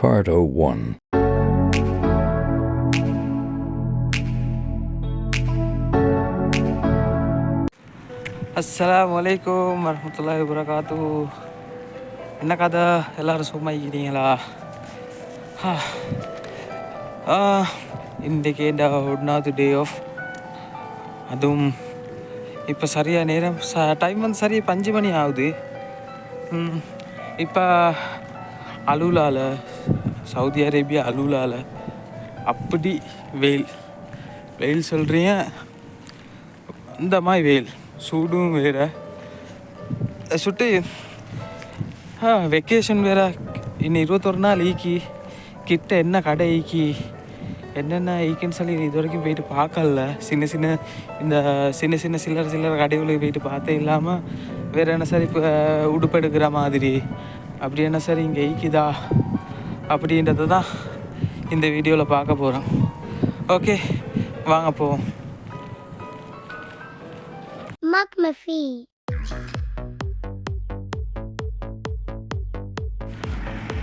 Part 01. Assalamualaikum warahmatullahi wabarakatuh. என்ன கதை, எல்லோரும் சும்மா இருக்கிறீங்களா? இன்றைக்கி இந்த ஒன்றாவது டே ஆஃப். அதுவும் இப்போ சரியாக நேரம் டைம் வந்து சரியாக 5 மணி ஆகுது. இப்போ அலுலாவில், சவுதி அரேபியா அலுலாவில் அப்படி வெயில் சொல்கிறீங்க, இந்த மாதிரி வெயில், சூடும் வேறு சுட்டு வெக்கேஷன் வேறு. இன்னும் 21 நாள் ஈக்கி கிட்ட என்ன கடை ஈக்கி என்னென்ன ஈக்குன்னு சொல்லி இது வரைக்கும் போயிட்டு பார்க்கல. சின்ன சின்ன சில்லறை கடைகளுக்கு போயிட்டு பார்த்தே இல்லாமல் வேறு என்ன சார் இப்போ உடுப்பு எடுக்கிற மாதிரி அப்படி என்ன சார் இங்கே ஈக்குதா அப்படின்றது தான் இந்த வீடியோவில் பார்க்க போகிறோம். ஓகே, வாங்க போவோம்.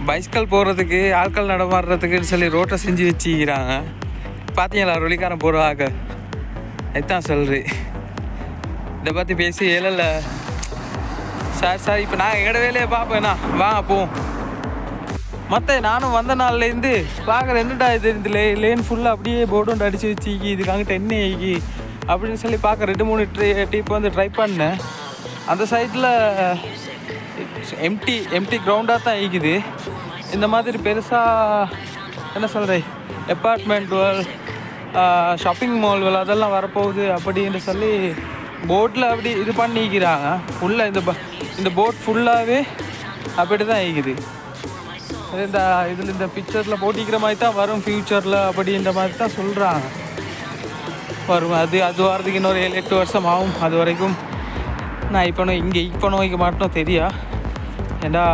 பைஸ்கல் போகிறதுக்கு, ஆட்கள் நடமாடுறதுக்குன்னு சொல்லி ரோட்டை செஞ்சு வச்சுக்கிறாங்க. பார்த்தீங்களா ரொலிக்காரன் போடுவாங்க, அதுதான் சொல்கிறேன். இதை பற்றி பேசி ஏழல சார் இப்போ நான் எங்கட வேலையை பார்ப்பேண்ணா, வாங்க போவோம். மற்ற நானும் வந்த நாள்லேருந்து பார்க்குற என்னடா இது, இந்த லேன் ஃபுல்லாக அப்படியே போர்டு அடித்து வச்சுக்கி இதுக்காங்கிட்ட என்ன ஆகி அப்படின்னு சொல்லி பார்க்க 2-3 டீப் வந்து ட்ரை பண்ணேன். அந்த சைடில் எம்டி கிரவுண்டாக தான் ஆகிக்குது. இந்த மாதிரி பெருசாக என்ன சொல்கிறேன், அப்பார்ட்மெண்ட்டுகள், ஷாப்பிங் மால்கள் அதெல்லாம் வரப்போகுது அப்படின்னு சொல்லி போட்டில் அப்படி இது பண்ணிக்கிறாங்க. ஃபுல்லாக இந்த போட் ஃபுல்லாகவே அப்படி தான் ஆகிக்குது. இந்த பிக்சரில் போட்டிக்கிற மாதிரி தான் வரும் ஃப்யூச்சரில் அப்படின்ற மாதிரி தான் சொல்கிறாங்க. வரும் அது வரதுக்கு இன்னொரு 7-8 வருஷம் ஆகும். அது வரைக்கும் நான் இப்போ நோய்க்க மாட்டோம் தெரியா. ஏண்டா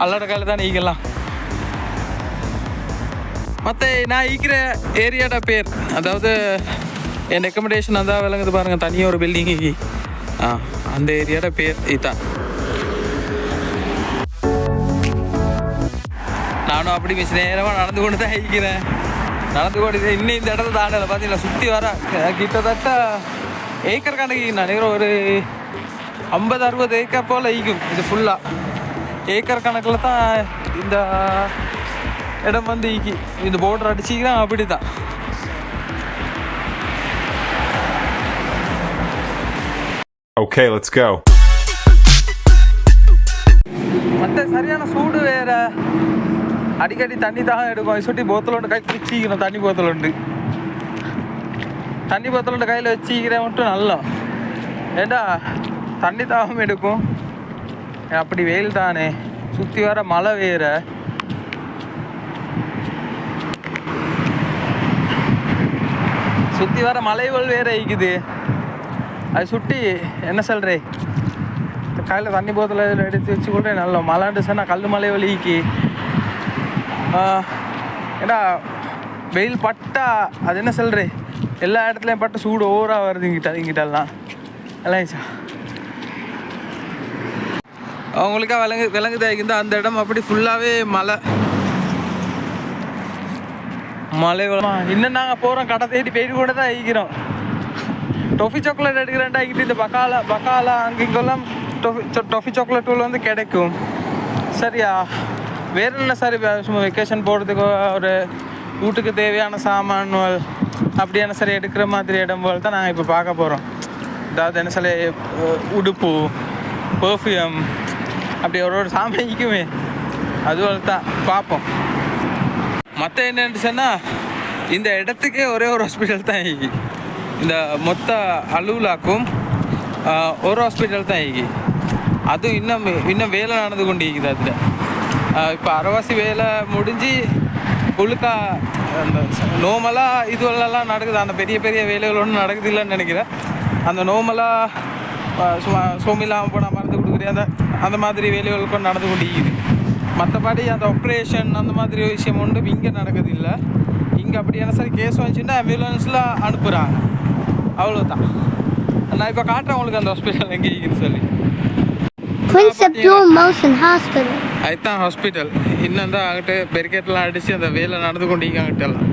அல்லோட கையில் தான் நீக்கலாம். மற்ற நான் ஈக்கிற ஏரியாட பேர், அதாவது என் ரெக்கமெண்டேஷன் அந்த விளங்குது பாருங்கள், தனியாக ஒரு பில்டிங்கு, அந்த ஏரியாட பேர் இதுதான். நானும் அப்படி மிஸ் நேரமாக நடந்து கொண்டு தான் ஈக்கிறேன். இன்னும் இந்த இடத்த தாண்டலை. பார்த்தீங்களா, சுற்றி வர கிட்டத்தட்ட ஏக்கர் கணக்கு நினைக்கிறேன், ஒரு 50-60 ஏக்கர் போல் ஈக்கும். இது ஃபுல்லாக ஏக்கர் கணக்கில் தான் இந்த இடம் வந்து ஈக்கி. இந்த போர்டர் அடிச்சிக்கிறான் அப்படி தான். Okay, let's go. மற்ற சரியான சூடு வேறு, அடிக்கடி தண்ணி தான் எடுக்கும். சுட்டி போத்தல் ஒன்று கையில் வச்சுக்கிறோம், தண்ணி போத்தல் ஒன்று கையில் வச்சுக்கிறேன் மட்டும் நல்லா. ஏண்டா தண்ணி தாகம் எடுக்கும். அப்படி வெயில் தானே, சுற்றி வர மழை வேற. சுற்றி வர மலைகள் வேற இருக்குது. அது சுட்டி என்ன சொல்கிறே, கையில் தண்ணி போத்தல எடுத்து வச்சு கூட நல்லா மழைண்டு சொன்னால் கல் மலை வலிக்கு. ஏன்னா வெயில் பட்டா அது என்ன சொல்கிறே, எல்லா இடத்துலையும் பட்டு சூடு ஓவராக வருது இங்கிட்டெல்லாம் எல்லாம். அவங்களுக்கா விளங்குதா இருந்தால் அந்த இடம் அப்படி ஃபுல்லாகவே மழை. இன்னும் நாங்கள் போகிறோம், கடை தேடி போயிட்டு கூட தான் ஆகிக்கிறோம். டொஃபி சாக்லேட் எடுக்கிறேன்டா ஆகிட்டு இந்த பக்காலா அங்கே இங்கெல்லாம் டொஃபி சாக்லேட் வந்து கிடைக்கும். சரியா, வேறு என்ன சார் சும்மா வெக்கேஷன் போகிறதுக்கு ஒரு வீட்டுக்கு தேவையான சாமான்கள் அப்படியான சரி எடுக்கிற மாதிரி இடம் போல் தான் நாங்கள் இப்போ பார்க்க போகிறோம். அதாவது என்ன சொல்ல, உடுப்பு, பர்ஃப்யூம் அப்படி ஒரு சாமானிக்குமே அதுபோல் தான் பார்ப்போம். மற்ற என்னென்னு சொன்னால், இந்த இடத்துக்கே ஒரே ஒரு ஹாஸ்பிட்டல் தான் ஆகி, இந்த மொத்த அலுவலாக்கும் ஒரு ஹாஸ்பிட்டல் தான் ஆகி. அதுவும் இன்னும் வேலை நடந்து கொண்டு இருக்குது. அதில் இப்போ அரைவாசி வேலை முடிஞ்சு உள்ளுக்கா அந்த நோமலாக இதுவெல்லாம் நடக்குது. அந்த பெரிய வேலைகள் ஒன்றும் நடக்குது இல்லைன்னு நினைக்கிறேன். அந்த நோமலாக சோமில்லாமல் போனால் மருந்து கொடுக்குறேன், அந்த மாதிரி வேலைகள் கூட நடந்து கொண்டு இருக்குது. மற்றபடி அந்த ஆப்ரேஷன் அந்த மாதிரி விஷயம் ஒன்றும் இங்கே நடக்குது இல்லை. இங்கே அப்படியான சரி கேஸ் வந்துச்சுன்னா ஆம்புலன்ஸில் அனுப்புகிறாங்க, அவ்வளோதான். நான் இப்போ காட்டுறேன் உங்களுக்கு அந்த ஹாஸ்பிட்டல் எங்கே இருக்குன்னு சொல்லி. Prince Abdul Mohsen Hospital. அதுதான் ஹாஸ்பிட்டல். இன்னும் தான் அங்கிட்டு பெரிக்கெட்லாம் அடித்து அந்த வேலை நடந்து கொண்டிருக்க அங்கிட்டெல்லாம்.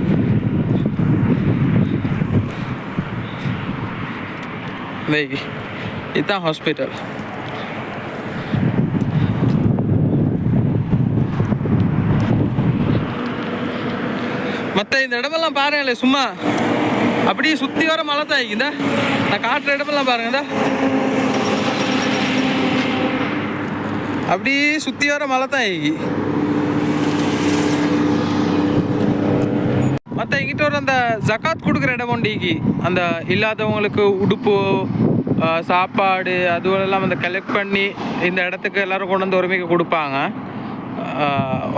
இதுதான் ஹாஸ்பிட்டல். மற்ற இந்த இடமெல்லாம் பாருங்களே, சும்மா அப்படியே சுற்றி வர மழை தான் இந்த நான் காட்டுற இடமெல்லாம் பாருங்கடா, அப்படியே சுற்றி வர மழை தான் ஆகி. மற்ற எங்கிட்ட ஒரு அந்த ஜக்காத் கொடுக்குற இடம் ஒண்டிக்கு, அந்த இல்லாதவங்களுக்கு உடுப்பு சாப்பாடு அதுவெல்லாம் அந்த கலெக்ட் பண்ணி இந்த இடத்துக்கு எல்லோரும் கொண்டு வந்து ஒருமைக்கு கொடுப்பாங்க.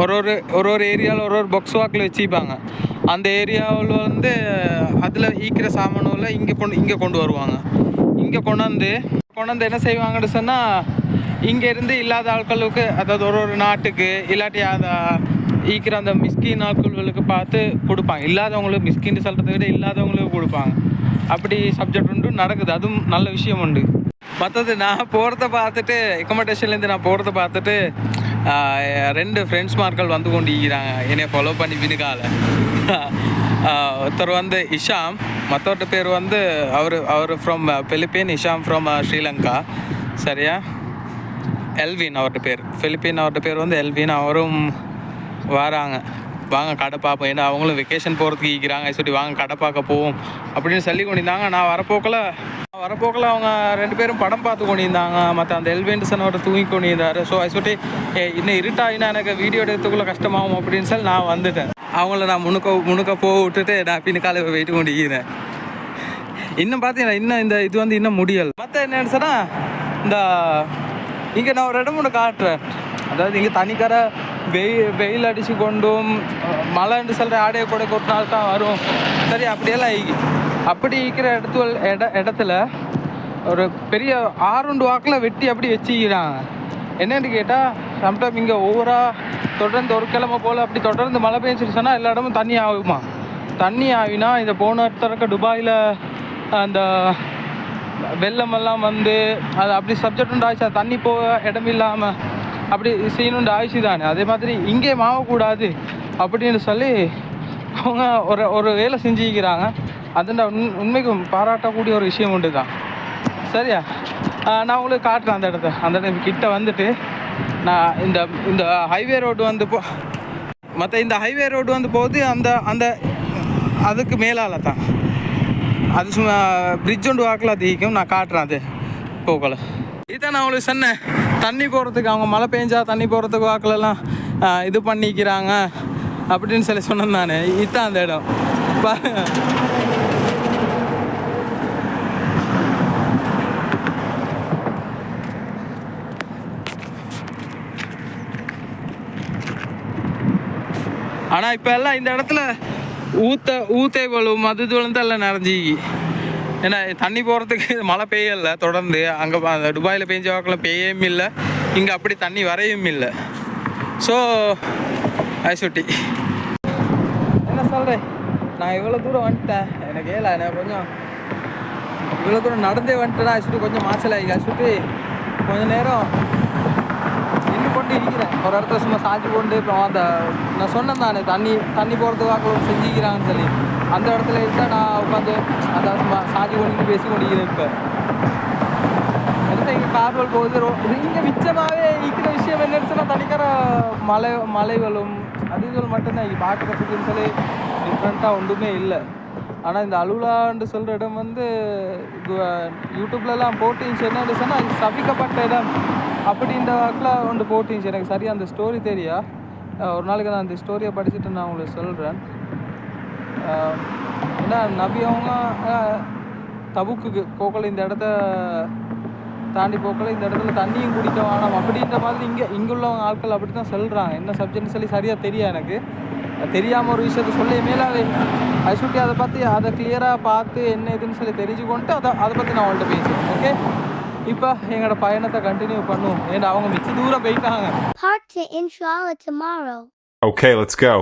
ஒரு ஒரு ஏரியாவில் ஒரு பாக்ஸ் வாக்கில் வச்சுப்பாங்க. அந்த ஏரியாவில் வந்து அதில் ஈக்கிற சாமானில் இங்கே கொண்டு வருவாங்க. இங்கே கொண்டாந்து என்ன செய்வாங்கன்னு சொன்னால், இங்கேருந்து இல்லாத ஆட்களுக்கு, அதாவது ஒரு நாட்டுக்கு இல்லாட்டி அதை ஈக்கிற அந்த மிஸ்கின் ஆட்களுக்கு பார்த்து கொடுப்பாங்க. இல்லாதவங்களுக்கு மிஸ்கின்னு சொல்கிறத விட இல்லாதவங்களுக்கு கொடுப்பாங்க. அப்படி சப்ஜெக்ட் உண்டு நடக்குது. அதுவும் நல்ல விஷயம் உண்டு. மற்றது நான் போகிறத பார்த்துட்டு, அக்கமடேஷன்லேருந்து நான் போகிறத பார்த்துட்டு 2 ஃப்ரெண்ட்ஸ்மார்கள் வந்து கொண்டு இருக்கிறாங்க என்னை ஃபாலோ பண்ணி பின்னுக்கால. ஒருத்தர் வந்து இஷாம், மற்றவர்கிட்ட பேர் வந்து அவர் from Philippine, Hisham from Sri Lanka. சரியா? எல்வின் அவர்கிட்ட பேர், பிலிப்பீன் அவர்கிட்ட பேர் வந்து எல்வின். அவரும் வராங்க, வாங்க கடை பார்ப்போம், ஏன்னா அவங்களும் வெக்கேஷன் போகிறதுக்கு ஈக்கிறாங்க சொல்லி வாங்க கடை பார்க்க போவோம் அப்படின்னு சொல்லி கொண்டிருந்தாங்க. நான் வரப்போக்கில் அவங்க 2 பேரும் படம் பார்த்து கொண்டிருந்தாங்க. மற்ற அந்த எல்வென்சனோட தூங்கி கொண்டிருந்தார். ஸோ அது சொல்லி இன்னும் இருட்டாகினா எனக்கு வீடியோ எடுத்துக்குள்ளே கஷ்டமாகும் அப்படின்னு சொல்லி நான் வந்துட்டேன். அவங்கள நான் முணுக்க போக விட்டுட்டு நான் பின்னுக்கால போயிட்டு கொண்டிருக்கிறேன். இன்னும் பார்த்தீங்கன்னா இன்னும் இந்த இது வந்து இன்னும் முடியலை. மற்ற என்னன்னு சொன்னால், இந்த இங்கே நான் ஒரு இடம் ஒன்று காட்டுறேன். அதாவது இங்கே தனிக்கரை வெயில் அடித்து கொண்டும் மழைன்னு சொல்கிற ஆடையை கூட கொட்டினால் தான் வரும். சரி, அப்படியெல்லாம் அப்படி இருக்கிற இடத்துல ஒரு பெரிய 6 வாக்கில் வெட்டி அப்படி வச்சுக்கிறாங்க. என்னென்னு கேட்டால், சம்டைம் இங்கே ஓவராக தொடர்ந்து ஒரு கிழமை போல் அப்படி தொடர்ந்து மழை பெஞ்சிருச்சுன்னா எல்லா இடமும் தண்ணி ஆகுமா. தண்ணி ஆகினா இந்த போன இடத்துல துபாயில் அந்த வெள்ளமெல்லாம் வந்து அது அப்படி சப்ஜெக்ட் உண்டு ஆயிடுச்சு. தண்ணி போக இடம் இல்லாமல் அப்படி சீனுண்டு ஆயிடுச்சு தானே. அதே மாதிரி இங்கே மாவக்கூடாது அப்படின்னு சொல்லி அவங்க ஒரு வேலை செஞ்சுக்கிறாங்க. அதுண்ட உண்மைக்கும் பாராட்டக்கூடிய ஒரு விஷயம் உண்டு தான். சரியா? நான் உங்களுக்கு காட்டுறேன் அந்த இடத்த கிட்ட வந்துட்டு. நான் இந்த ஹைவே ரோடு வந்து மற்ற இந்த ஹைவே ரோடு வந்து போகுது அந்த அதுக்கு மேலால் தான். அது சும்மா பிரிட்ஜ் ஒன்று வாக்கில் அதிகம். நான் காட்டுறேன் அது போகல. இதுதான் நான் உங்களுக்கு சொன்னேன், தண்ணி போகிறதுக்கு அவங்க மழை பெஞ்சா தண்ணி போகிறதுக்கு வாக்கிலலாம் இது பண்ணிக்கிறாங்க அப்படின்னு சொல்லி சொன்னேன் நான். இதுதான் அந்த இடம் பாருங்க. ஆனால் இப்போ எல்லாம் இந்த இடத்துல ஊத்தே வலும் அது வந்து எல்லாம் நிறைஞ்சி. ஏன்னா தண்ணி போகிறதுக்கு மழை பெய்யல தொடர்ந்து. அங்கே அந்த துபாயில் பெஞ்ச வாக்கில் பெய்யவும் இல்லை, இங்கே அப்படி தண்ணி வரையும் இல்லை. ஸோ ஐசுட்டி என்ன சொல்கிறேன், நான் இவ்வளோ தூரம் வந்துட்டேன். எனக்கு எனக்கு கொஞ்சம் இவ்வளோ தூரம் நடந்தே வந்துட்டேன்னா ஐசுட்டி கொஞ்சம் மாசலாகி. ஐசுட்டி கொஞ்சம் நேரம் கொண்டு இருக்கிறேன் ஒரு இடத்துல சும்மா சாஞ்சி கொண்டு. அப்புறம் அந்த நான் சொன்னேன் தானே தண்ணி போகிறதுக்காக செஞ்சுக்கிறாங்கன்னு சொல்லி, அந்த இடத்துல இருந்தால் நான் உட்காந்து அந்த சும்மா சாஞ்சி கொண்டு பேசி கொண்டிருக்கிறேன். இப்போ எடுத்து இங்கே கார்வல் போகுது. இங்கே மிச்சமாகவே இருக்கிற விஷயம் என்னன்னு சொன்னால், தனிக்கிற மலைகளும் அதுகள் மட்டும்தான் இங்கே பார்க்குறதுக்குன்னு சொல்லி டிஃப்ரெண்ட்டாக ஒன்றுமே இல்லை. ஆனால் இந்த அலுவலான்னு சொல்கிற இடம் வந்து யூடியூப்லலாம் போட்டுச்சு. என்னன்னு சொன்னால் இது சபிக்கப்பட்ட இடம் அப்படின்ற வாக்கில் ஒன்று போட்டுச்சு. எனக்கு சரியாக அந்த ஸ்டோரி தெரியா. ஒரு நாளைக்கு நான் அந்த ஸ்டோரியை படிச்சுட்டு நான் உங்களுக்கு சொல்கிறேன். ஏன்னா நபி அவங்க தபுக்கு போக்கல இந்த இடத்த தாண்டி போக்கல இந்த இடத்துல தண்ணியும் குடிக்க வேணாம் அப்படின்ற மாதிரி இங்குள்ளவங்க ஆட்கள் அப்படி தான் சொல்கிறாங்க. என்ன சப்ஜெக்ட்னு சொல்லி சரியாக தெரியா. எனக்கு தெரியாமல் ஒரு விஷயத்த சொல்ல மேலே அதை சுட்டி அதை கிளியராக பார்த்து என்ன இதுன்னு சொல்லி தெரிஞ்சுக்கொண்டு அதை பற்றி நான் அவங்கள்ட்ட பேசுவேன். ஓகே, இப்போ எங்களோட பயணத்தை கண்டினியூ பண்ணுவோம். ஏன்னா அவங்க மிச்ச தூரம் போயிட்டாங்க. Okay, let's go.